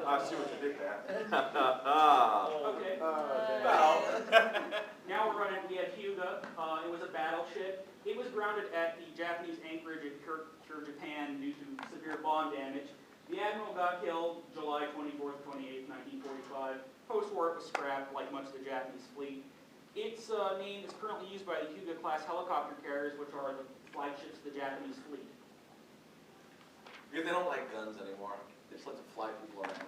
I see what you did there. Okay. Well. Now we're running, we have Hyuga. It was a battleship. It was grounded at the Japanese anchorage at Kure, Japan due to severe bomb damage. The admiral got killed July 24th, 28th, 1945. Post-war it was scrapped like much of the Japanese fleet. Its name is currently used by the Hyuga-class helicopter carriers, which are the flagships of the Japanese fleet. Yeah, they don't like guns anymore. They just like to fly people around.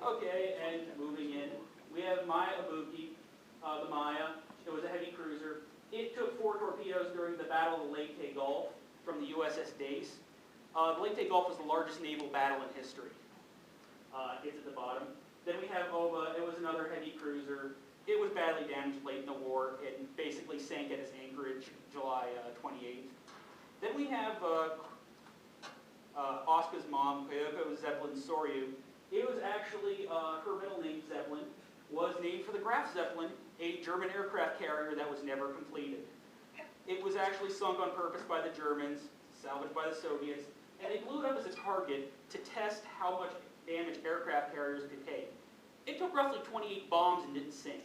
Okay, and moving in, we have Maya Ibuki, the Maya. It was a heavy cruiser. It took 4 torpedoes during the Battle of the Leyte Gulf from the USS Dace. The Leyte Gulf was the largest naval battle in history. It's at the bottom. Then we have Oba. It was another heavy cruiser. It was badly damaged late in the war. It basically sank at its anchorage July 28th. Then we have Asuka's mom, Kyoko Zeppelin Soryu. It was actually, her middle name, Zeppelin, was named for the Graf Zeppelin, a German aircraft carrier that was never completed. It was actually sunk on purpose by the Germans, salvaged by the Soviets, and they blew it up as a target to test how much damage aircraft carriers could take. It took roughly 28 bombs and didn't sink.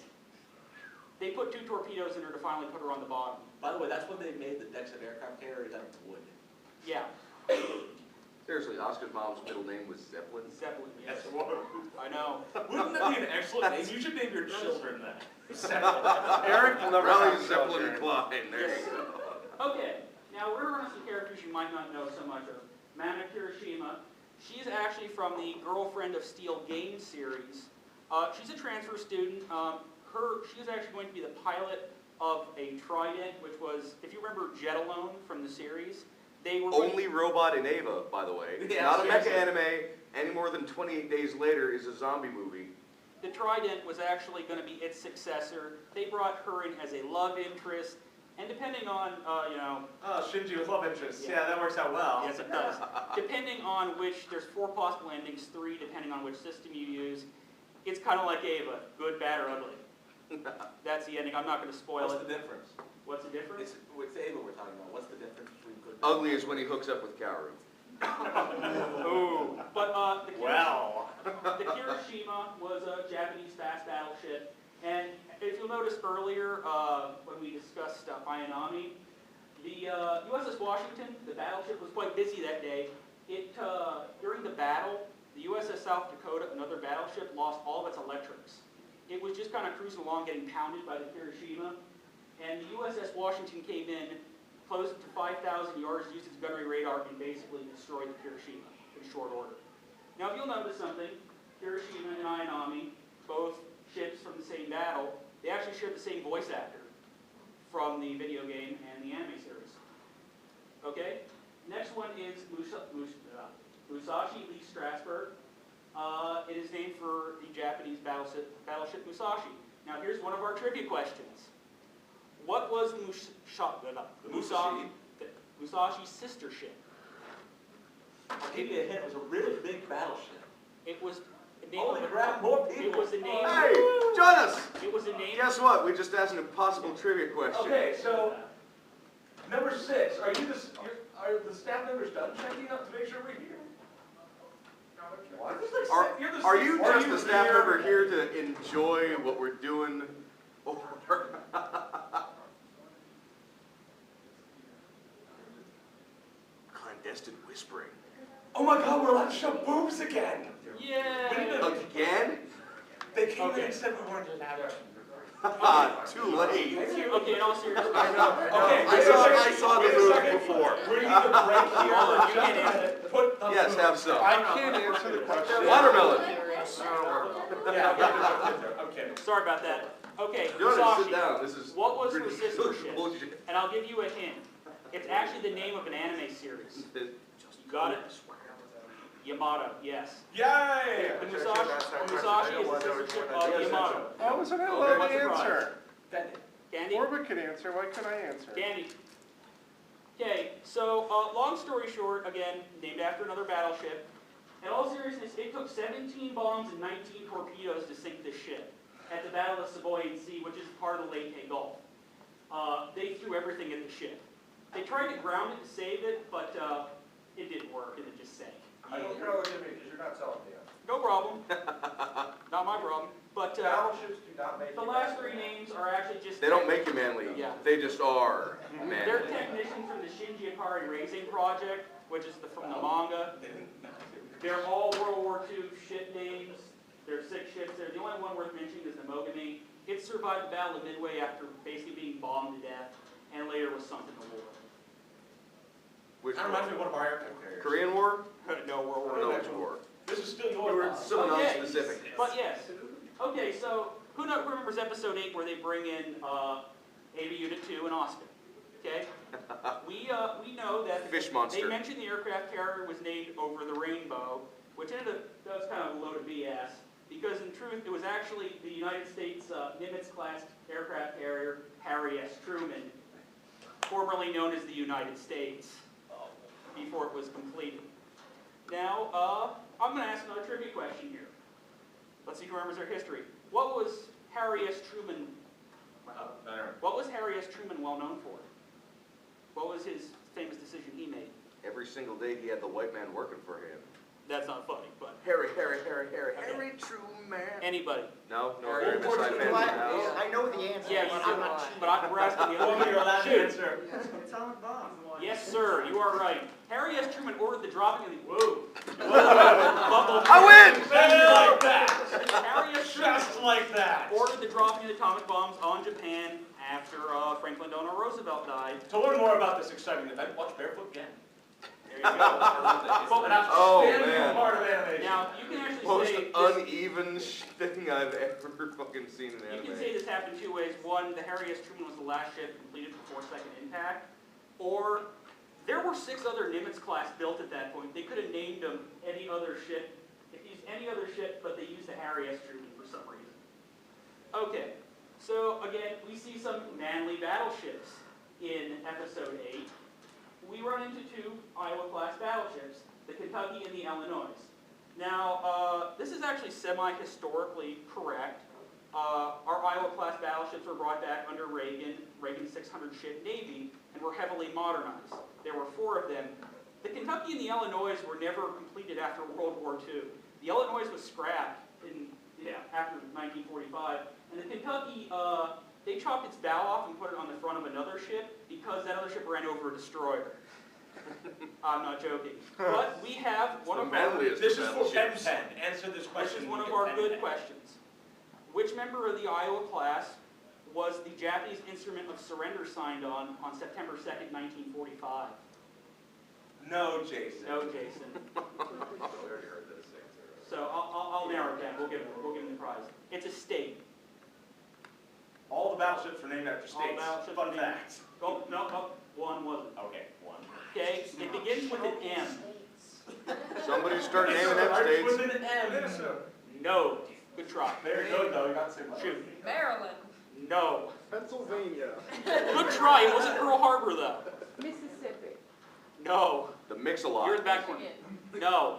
They put 2 torpedoes in her to finally put her on the bottom. By the way, that's when they made the decks of aircraft carriers out of wood. Yeah. Seriously, Oscar's mom's middle name was Zeppelin? Zeppelin, yes. Yes, what? I know. Wouldn't that be an excellent name? You should name your children that. Eric will never Rally have Zeppelin and Klein. There Yes. you go. Okay, now we're going to run some characters you might not know so much of. Mana Kirishima. She's actually from the Girlfriend of Steel game series. She's a transfer student. She was actually going to be the pilot of a Trident, which was, if you remember Jet Alone from the series, they were Only robot in Ava, by the way. Yeah, Not a mecha seriously. anime. Any more than 28 Days Later is a zombie movie. The Trident was actually going to be its successor. They brought her in as a love interest, and depending on, Oh, Shinji with love interest. Yeah. Yeah, that works out well. yes it does, depending on which, there's 4 possible endings, 3 depending on which system you use. It's kind of like Ava, good, bad, or ugly. That's the ending. I'm not going to spoil What's it. the difference? What's the difference? It's Ava we're talking about. What's the difference between good and Ugly is when he hooks up with Kaoru. Ooh. But the Well. Kirishima was a Japanese fast battleship, and if you'll notice earlier when we discussed Ayanami, the USS Washington, the battleship, was quite busy that day. During the battle, the USS South Dakota, another battleship, lost all of its electrics. It was just kind of cruising along, getting pounded by the Kirishima, and the USS Washington came in, close to 5,000 yards, used its gunnery radar, and basically destroyed the Kirishima in short order. Now, if you'll notice something, Kirishima and Ayanami, both ships from the same battle, they actually shared the same voice actor from the video game and the anime series. Okay? Next one is Musashi Lee Strasberg. It is named for the Japanese battleship Musashi. Now, here's one of our trivia questions. What was Musashi's sister ship? I'll give you a hint. It was a really big battleship. It was the name Oh, of they the- grabbed more people. It was the name. Hey, Jonas! It was the name. Guess what? We just asked an impossible trivia question. Okay, so number 6. Are the staff members done checking up to make sure we're here? What? Are you just a staff member here to enjoy what we're doing? Or clandestine whispering. Oh my God, we're allowed to show boobs again. Yeah. Again? They came in Okay. and said we weren't allowed. Too late. Okay, in all seriousness. I know. Okay, I saw the wait a movie second. before. We need to break here Hold on, for you just can't a minute. Put the Yes, have some. I can't answer the question. Watermelon. Yeah, okay. Sorry about that. Okay, Jonas, Musashi. sit down. This is What was her sister ridiculous ship? bullshit. And I'll give you a hint. It's actually the name of an anime series. You got it? Yamato, yes. Yay! The Musashi is the sister ship of Yamato. That was an Okay, love what's the prize? answer. Candy? Orbit could answer. Why couldn't I answer? Candy. Okay, so long story short, again, named after another battleship. In all seriousness, it took 17 bombs and 19 torpedoes to sink this ship at the Battle of Savoy Sea, which is part of the Leyte Gulf. They threw everything at the ship. They tried to ground it to save it, but it didn't work, and it just sank. I don't care what you mean, because you're not telling me. No problem. Not my problem. But Battleships do not make the you last manly. three names are actually just... They don't make you manly. Yeah. They just are They're manly. technicians from the Shinji Ikari Racing Project, which is from the manga. They're all World War II ship names. There are 6 ships there. The only one worth mentioning is the Mogami. It survived the Battle of Midway after basically being bombed to death, and later was sunk in the war. Which That reminds me of one of our aircraft carriers. Korean War? No, World War No, II. it's war. This is still You your were boss. so Okay. non-specific. But yes. Okay, so who remembers episode 8 where they bring in Ava Unit 2 and Austin? Okay? We know that Fish they monster. mentioned the aircraft carrier was named Over the Rainbow, which ended up, that was kind of a load of BS, because in truth it was actually the United States Nimitz-class aircraft carrier Harry S. Truman, formerly known as the United States, before it was completed. Now, I'm going to ask another trivia question here. Let's see who remembers their history. What was Harry S. Truman? What was Harry S. Truman well known for? What was his famous decision he made? Every single day he had the white man working for him. That's not funny, but Harry Truman. anybody? No, no, Harry, Harry beside Truman. Fancy House. I know the answer. Yeah, you but do. I'm not cheating. But we're asking the Well, other you're allowed to Shoot. answer. Atomic bomb. Yes, sir, you are right. Harry S. Truman ordered the dropping of the... Whoa! I win! Just like that. Harry S. Truman Just like that. ordered the dropping of the atomic bombs on Japan after Franklin Delano Roosevelt died. To learn more about this exciting event, watch Barefoot Gen. There you go. But Oh, Outstanding man. part of animation. now, you can actually Most say... this- uneven thing I've ever fucking seen in You can anime. say this happened 2 ways. One, the Harry S. Truman was the last ship completed before second impact. Or, there were 6 other Nimitz-class built at that point. They could have named them any other ship. If used any other ship, but they used the Harry S. Truman for some reason. Okay, so again, we see some manly battleships in Episode 8. We run into 2 Iowa-class battleships, the Kentucky and the Illinois. Now, this is actually semi-historically correct. Our Iowa-class battleships were brought back under Reagan's 600-ship Navy, and were heavily modernized. There were 4 of them. The Kentucky and the Illinois were never completed after World War II. The Illinois was scrapped after 1945, and the Kentucky, they chopped its bow off and put it on the front of another ship because that other ship ran over a destroyer. I'm not joking. But we have one of our... manliest This of is for Pen battleships. 10. Answer this This question. is one of You our get good 10. questions. Which member of the Iowa class was the Japanese instrument of surrender signed on September 2nd, 1945? No, Jason. No, Jason. So I'll narrow it down. We'll give him the prize. It's a state. All the battleships were named after All states. battleships Fun were named- fact. Oh, no, one wasn't. Okay, 1. Okay, it begins with an M. Somebody start naming them Starts states. with an M. No. Good try. Very good, though. You got to say Shoot. Maryland. No. Pennsylvania. Good try. It wasn't Pearl Harbor, though. Mississippi. No. The mix a You're lot. the back one. Michigan. No.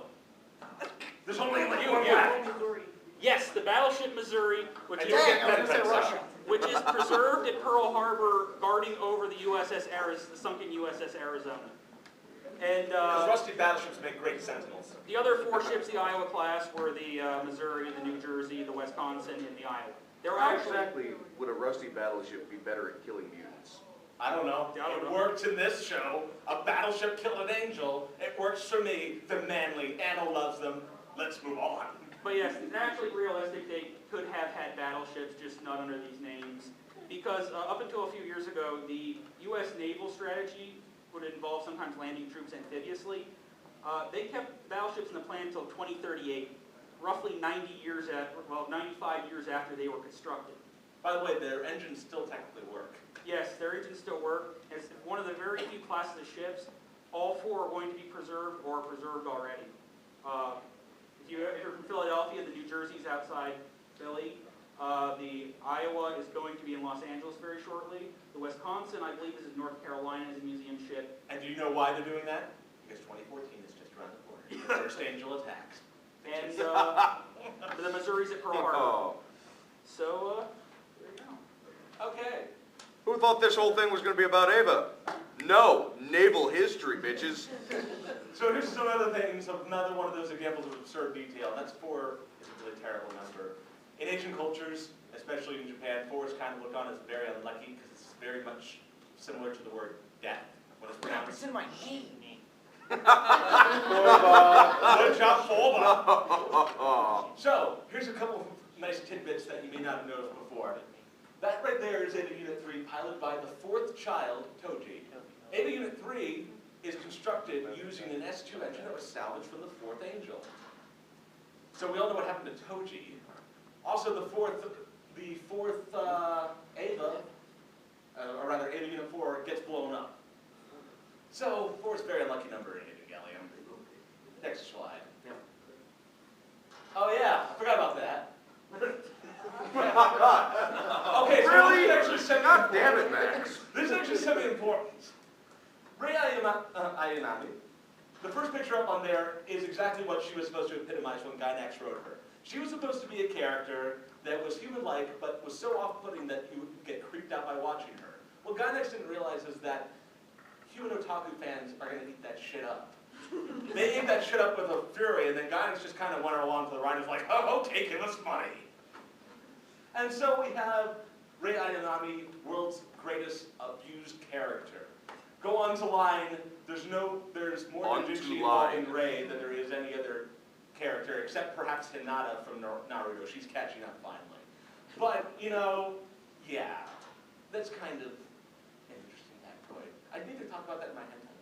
There's only like You- one you. left. Missouri. Yes, the battleship Missouri, which And is... you Dang, get I was gonna say Pen Russia. which is preserved at Pearl Harbor, guarding over the the sunken USS Arizona. And Because rusty battleships make great sentinels. the other 4 ships, the Iowa class, were the Missouri, the New Jersey, the Wisconsin, and the Iowa. They were How actually... exactly would a rusty battleship be better at killing mutants? I don't know. I don't It know. worked in this show. A battleship killed an angel. It works for me, the manly. Anna loves them. Let's move on. But yes, actually realistic, they could have had battleships, just not under these names. Because up until a few years ago, the U.S. naval strategy would involve sometimes landing troops amphibiously. They kept battleships in the plan until 2038, roughly 95 years after they were constructed. By the way, their engines still technically work. Yes, their engines still work. It's one of the very few classes of ships. All 4 are going to be preserved or are preserved already. If you're from Philadelphia, the New Jersey's outside Philly. The Iowa is going to be in Los Angeles very shortly. The Wisconsin, I believe, is in North Carolina as a museum ship. And do you know why they're doing that? Because 2014 is just around the corner. The first angel attacks. And the Missouri's at Pearl Harbor. Oh. So, there you go. Okay. Who thought this whole thing was going to be about Ava? No, naval history, bitches. So here's some other things, another one of those examples of absurd detail. That's 4 is a really terrible number. In Asian cultures, especially in Japan, 4 is kind of looked on as very unlucky because it's very much similar to the word death when it's pronounced. It's in my name. Good job, Foba. So, here's a couple of nice tidbits that you may not have noticed before. That right there is Ada Unit 3, piloted by the 4th child, Toji. Ada Unit 3 is constructed using an S2 engine that was salvaged from the 4th Angel. So we all know what happened to Toji. Also, the fourth Ava, or rather Ada Unit 4, gets blown up. So 4 is a very unlucky number in Evangelion. Next slide. Oh yeah, I forgot about that. Okay, so Really? this is actually semi-important. God damn it, Max. This is actually semi-important. Rei Ayanami, the first picture up on there is exactly what she was supposed to epitomize when Gainax wrote her. She was supposed to be a character that was human-like, but was so off-putting that you would get creeped out by watching her. What Gainax didn't realize is that human otaku fans are going to eat that shit up. They ate that shit up with a fury, and then Gainax just kind of went along for the ride and was like, oh, okay, give us money. And so we have Rei Ayanami, world's greatest abused character. Go on to line, there's more Naruto involved in Rei than there is any other character, except perhaps Hinata from Naruto. She's catching up finally. But, you know, yeah, that's kind of an interesting factoid. I need to talk about that in my hentai.